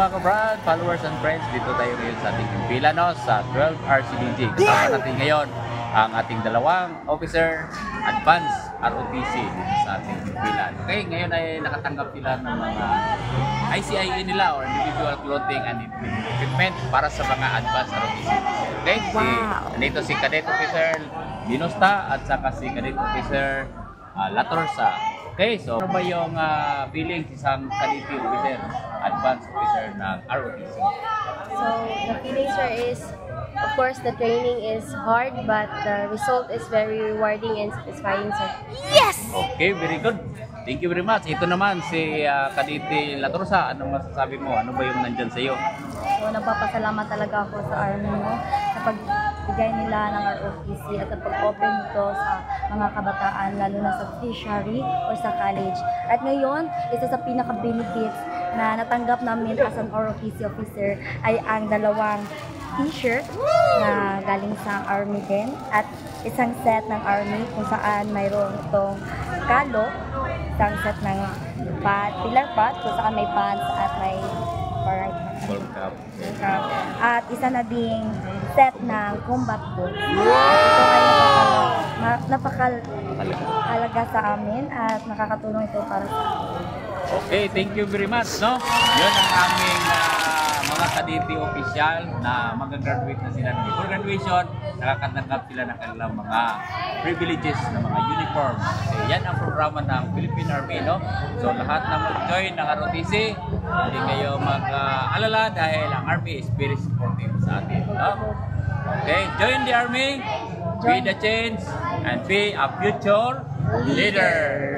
mga kabrad, followers and friends, dito tayo ngayon sa ating pila, no, sa 12 RCDG. Kasama natin ngayon ang ating dalawang officer advance ROTC sa ating pila. Okay, ngayon ay nakatanggap sila ng mga ICIE nila or individual clothing and equipment para sa mga advance ROTC. Okay, nandito si Cadet Officer Dinosta at saka si Cadet Officer Latorsa. Okay, so ano ba yung feelings isang Cadet Officer, Advanced Officer ng ROTC? So, the feeling, sir, is, of course, the training is hard, but the result is very rewarding and satisfying, sir. Yes! Okay, very good. Thank you very much. Ito naman si Cadet Latorsa. Anong masasabi mo? Ano ba yung nandyan sa iyo? So, nagpapasalamat talaga ako sa Army mo sa pagbigay nila ng ROTC at sa pag-open nito sa mga kabataan, lalo na sa tertiary or sa college. At ngayon, isa sa pinaka-benefits na natanggap namin as an ROTC officer ay ang dalawang t-shirt na galing sa Army din at isang set ng Army kung saan mayroon itong kalo, isang set ng pillar pot kung saan may pants at may Gold Cup. At isa na ding set ng combat boots. Ito ay napakahalaga sa amin at nakakatulong ito para sa amin. Okay, thank you very much, no? Yun ang aming mga kadete official na mag-graduate na sila. Before graduation, nakakatanggap sila ng kanilang mga privileges na mga uniform. Kasi yan ang programa ng Philippine Army, no? So lahat na mag-join ng ROTC, hindi kayo mag-alala dahil ang Army is very supportive sa atin, no? Okay, join the Army, be the change, and be a future leader.